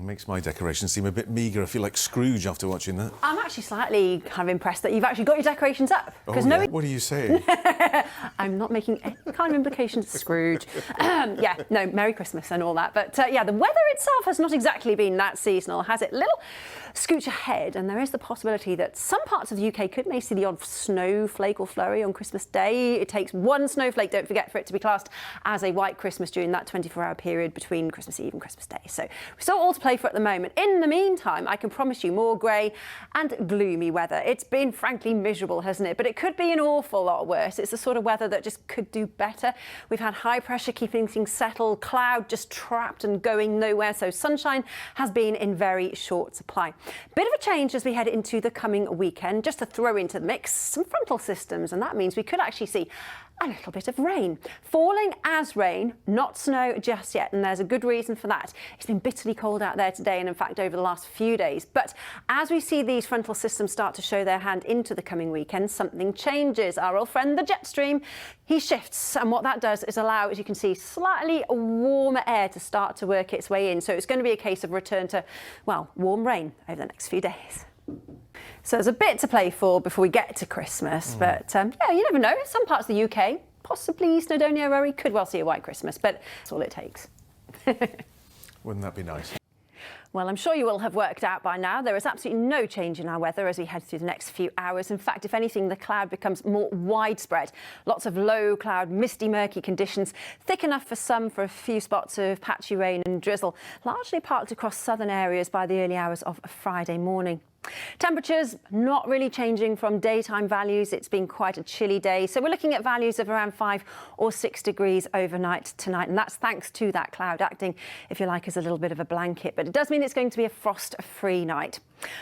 makes my decorations seem a bit meagre. I feel like Scrooge after watching that. I'm actually slightly kind of impressed that you've actually got your decorations up. Oh, yeah? What are you saying? I'm not making any kind of implications, Scrooge. Yeah, no, Merry Christmas and all that. But yeah, the weather itself has not exactly been that seasonal, has it? Little scooch ahead, and there is the possibility that some parts of the UK may see the odd snowflake or flurry on Christmas Day. It takes one snowflake, don't forget, for it to be classed as a white Christmas during that 24-hour period between Christmas Eve and Christmas Day. So we're still all to play for at the moment. In the meantime, I can promise you more grey and gloomy weather. It's been frankly miserable, hasn't it? But it could be an awful lot worse. It's the sort of weather that just could do better. We've had high pressure keeping things settled, cloud just trapped and going nowhere. So sunshine has been in very short supply. Bit of a change as we head into the coming weekend. Just to throw into the mix some frontal systems, and that means we could actually see a little bit of rain. Falling as rain, not snow just yet, and there's a good reason for that. It's been bitterly cold out there today and in fact over the last few days. But as we see these frontal systems start to show their hand into the coming weekend, something changes. Our old friend the jet stream, he shifts, and what that does is allow, as you can see, slightly warmer air to start to work its way in. So it's going to be a case of return to, well, warm rain over the next few days. So there's a bit to play for before we get to Christmas, but yeah, you never know. Some parts of the UK, possibly Snowdonia area, could well see a white Christmas, but that's all it takes. Wouldn't that be nice? Well, I'm sure you will have worked out by now there is absolutely no change in our weather as we head through the next few hours. In fact, if anything, the cloud becomes more widespread. Lots of low cloud, misty, murky conditions, thick enough for some for a few spots of patchy rain and drizzle, largely parked across southern areas by the early hours of Friday morning. Temperatures not really changing from daytime values. It's been quite a chilly day, so we're looking at values of around 5 or 6 degrees overnight tonight, and that's thanks to that cloud acting, if you like, as a little bit of a blanket. But it does mean it's going to be a frost-free night.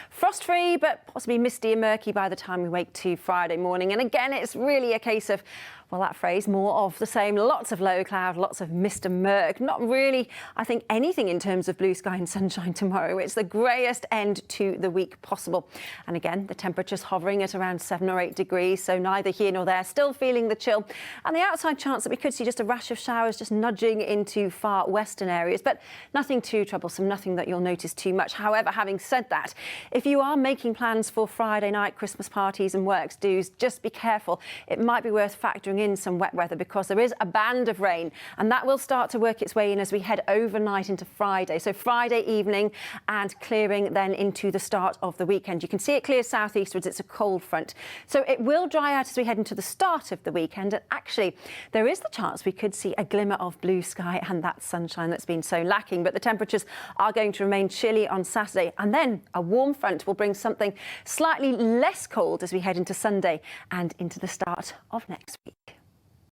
Frost-free, but possibly misty and murky by the time we wake to Friday morning. And again, it's really a case of, well, that phrase, more of the same. Lots of low cloud, lots of mist and murk. Not really, I think, anything in terms of blue sky and sunshine tomorrow. It's the greyest end to the week possible. And again, the temperature's hovering at around 7 or 8 degrees, so neither here nor there. Still feeling the chill. And the outside chance that we could see just a rash of showers just nudging into far western areas, but nothing too troublesome, nothing that you'll notice too much. However, having said that, if you are making plans for Friday night Christmas parties and works do's, just be careful. It might be worth factoring in some wet weather because there is a band of rain, and that will start to work its way in as we head overnight into Friday. So Friday evening and clearing then into the start of the weekend. You can see it clear southeastwards. It's a cold front. So it will dry out as we head into the start of the weekend. And actually, there is the chance we could see a glimmer of blue sky and that sunshine that's been so lacking. But the temperatures are going to remain chilly on Saturday, and then a warm front will bring something slightly less cold as we head into Sunday and into the start of next week.